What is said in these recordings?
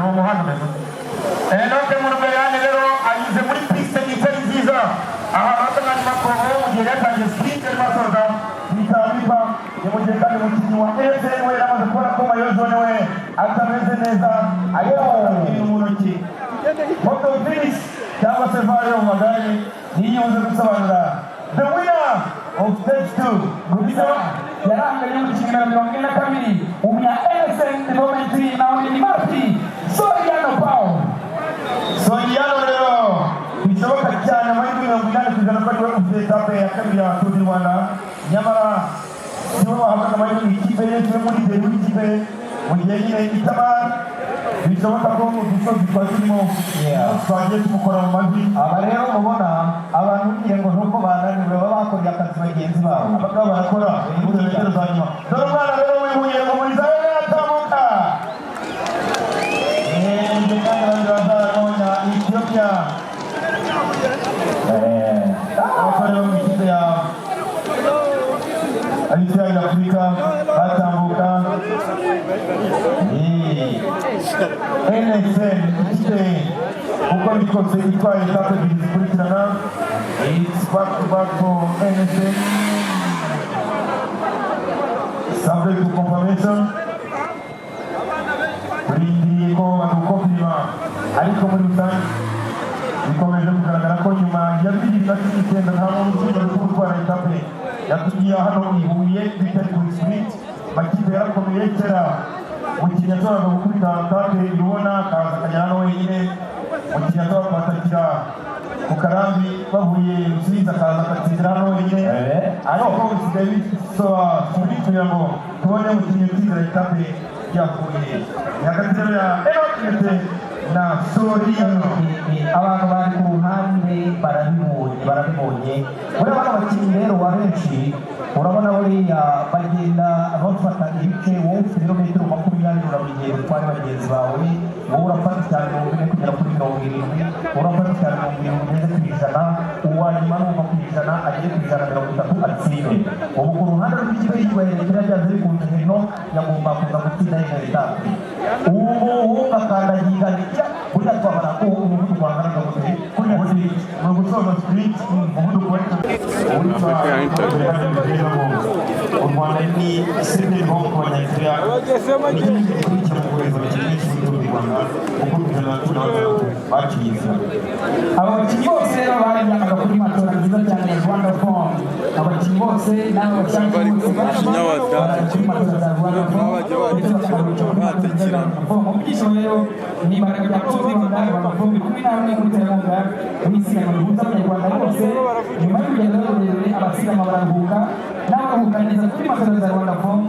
umuhanda umeze enoke mu ruberane rero anyuze muri piste itari nziza aha batanganya makoro mu gihe yatangiye sprint masoza bitabipa ni mu gihe kandi umukinnyi wa ESN we yamaze kubona ko Mayozone we atameze neza ariko mu ntoki photo finish cyangwa se vare mu magare niyo uze gusobanura the winner of stage 2 Gubizo yaranganye mu kimero 42 umunya ESN development nawe ni Marti Soriano Paul Soriano rero bishoboka cyane muri 80% ko ariwe ufite etape ya kabiri ya Tour du Rwanda nyamara nibo bahabwa amahirwe ikipe yewe muri debut ikipe mu gihe nyine Itamar bishoboka ko mu dusozi twazirimo twagiye tumukora mu majwi aba rero mubona abantu ngiye ngo nuko bananiwe baba bakoreye akazi bagenzi babo abagabo barakora imbuto metero za nyuma dore umwana rero wihuye ngo muri zawe yatamuka ndekana abandi bazarabona Ethiopia abakorera mu ikipe ya Alisia ya Afrika batambuka NSN ikipe uko bikose itwaye etape ebyiri zikurikirana it's back to back for NSN subject to confirmation turindiriye ko badukonfirma ariko muri rusange bikomeje kugaragara ko nyuma ya 2019 nta muntu ushobora gutwara etape yatugiye hano i Huye bitari kuri sprint makipe yarakomeye kera umukinnyi ashobora gukubita etape ibona akaza akajya hano wenyine umukinnyi ashobora kubatakira ku karambi bavuye Rusizi akaza akatsindira hano wenyine ariko bisigaye bisoba sprint kugira ngo tubone umukinnyi utsindira etape yavuye hagati ya Erote na Soriano abantu bari ku ruhande barabibonye urabona abakinnyi rero wa benshi urabona buriya bagenda bafata ibice wowe kilometero 20 urabigiye gutwara bagenzi bawe wowe urafata cyane 40 kugera kuri 70 urafata cyane 70 uwa nyuma n'uva ku ijana agiye ku ijana 30 atsinde ubu ku ruhande rw'ikipe y'Ikibayire kirajyaze ku nkino yagomba kuza gutsinda etape ubu ukakandagira burya twabara ko umuvuduko wangana gute kuri mu gusoza sprint umuvuduko wa u Rwanda ni sende ho ko Nigeria ni ikurikira mu kwezi cy'u Rwanda uko kugana bakiza abakinnyi bose baranyanga kuri matora nziza cyane ya Rwanda Form abakinnyi bose nabo bashaka ni barabya ko Rwanda bavuga kuri namwe muri Rwanda n'isiganwa rihuza abanyarwanda bose nyuma y'urugendo rurerure abasiganwa bararuhuka n'abaruhukaniriza kuri matora za Rwanda Form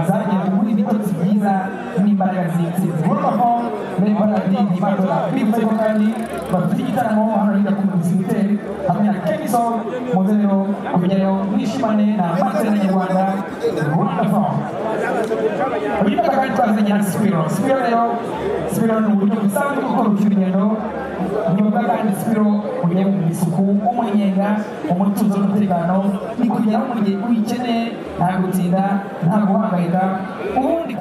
zagiye muri ibitotsi byiza n'imbaraga z'intsinzi Rwanda Form muri barabyi matora bibutse ko kandi bafite igitaramo hano hirya ku Munisiperi hamwe na Kemiso Modelo kugira mwishimane na matora y'Rwanda Rwanda Form uyu kandi twazanye na Spiro rero ni uburyo busanzwe gukora urugendo nyuma kandi Spiro ugiye mu isuku umunyenga umutuzo n'umutekano ni kugera mu gihe uyikeneye nta gutinda nta guhangayika ubundi